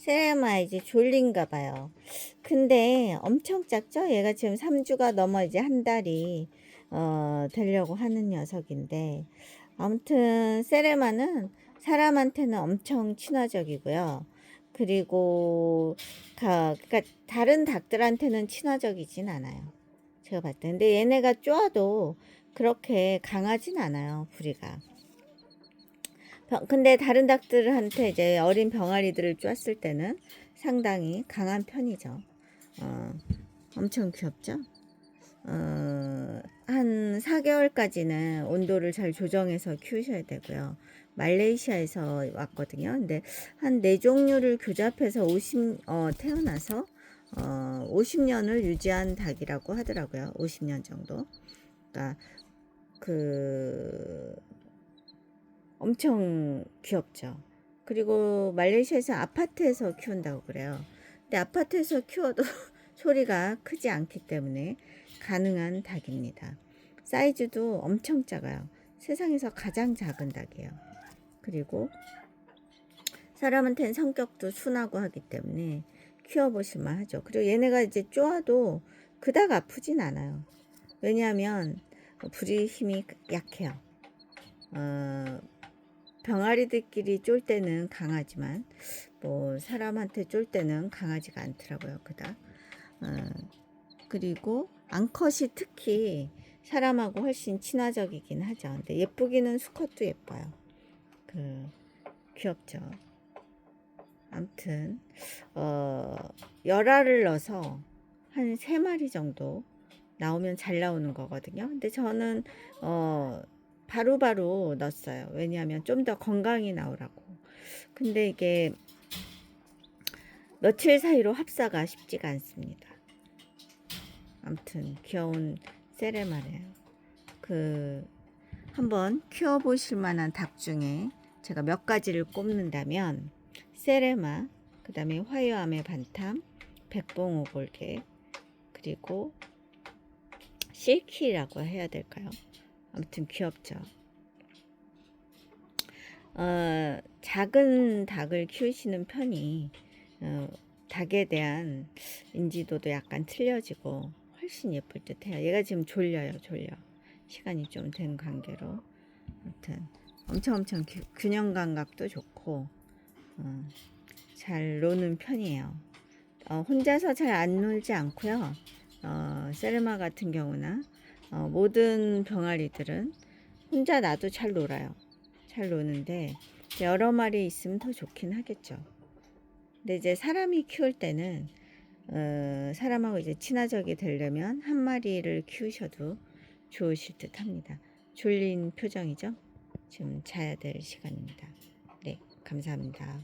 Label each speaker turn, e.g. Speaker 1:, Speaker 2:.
Speaker 1: 세레마 이제 졸린가 봐요. 근데 엄청 작죠? 얘가 지금 3주가 넘어 이제 한 달이 되려고 하는 녀석인데, 아무튼 세레마는 사람한테는 엄청 친화적이고요. 그리고 그러니까 다른 닭들한테는 친화적이진 않아요. 제가 봤을 때. 근데 얘네가 쪼아도 그렇게 강하진 않아요, 부리가. 근데 다른 닭들한테 이제 어린 병아리들을 쪼았을 때는 상당히 강한 편이죠. 엄청 귀엽죠? 한 4개월까지는 온도를 잘 조정해서 키우셔야 되고요. 말레이시아에서 왔거든요. 근데 한 4종류를 교잡해서 태어나서 50년을 유지한 닭이라고 하더라고요. 50년 정도. 그러니까 그 엄청 귀엽죠. 그리고 말레이시아에서 아파트에서 키운다고 그래요. 근데 아파트에서 키워도 소리가 크지 않기 때문에 가능한 닭입니다. 사이즈도 엄청 작아요. 세상에서 가장 작은 닭이에요. 그리고 사람한테는 성격도 순하고 하기 때문에 키워보실만 하죠. 그리고 얘네가 이제 쪼아도 그닥 아프진 않아요. 왜냐하면 불이 힘이 약해요. 병아리들끼리 쫄 때는 강하지만 뭐 사람한테 쫄 때는 강하지가 않더라고요. 그닥. 그리고 암컷이 특히 사람하고 훨씬 친화적이긴 하죠. 근데 예쁘기는 수컷도 예뻐요. 귀엽죠. 아무튼 열알을 넣어서 한 3마리 정도 나오면 잘 나오는 거거든요. 근데 저는 바로바로 넣었어요. 왜냐하면 좀 더 건강히 나오라고. 근데 이게 며칠 사이로 합사가 쉽지가 않습니다. 아무튼 귀여운 세레마래요. 한번 키워보실 만한 닭 중에 제가 몇 가지를 꼽는다면 세레마, 그 다음에 화요암의 반탐, 백봉오골개, 그리고 실키라고 해야 될까요? 아무튼 귀엽죠. 작은 닭을 키우시는 편이 닭에 대한 인지도도 약간 틀려지고 훨씬 예쁠 듯 해요. 얘가 지금 졸려. 시간이 좀 된 관계로. 아무튼 엄청 균형 감각도 좋고 잘 노는 편이에요. 혼자서 잘 안 놀지 않고요. 세르마 같은 경우나 모든 병아리들은 혼자 놔도 잘 놀아요. 잘 노는데 여러 마리 있으면 더 좋긴 하겠죠. 근데 이제 사람이 키울 때는 사람하고 이제 친화적이 되려면 한 마리를 키우셔도 좋으실 듯 합니다. 졸린 표정이죠? 지금 자야 될 시간입니다. 네, 감사합니다.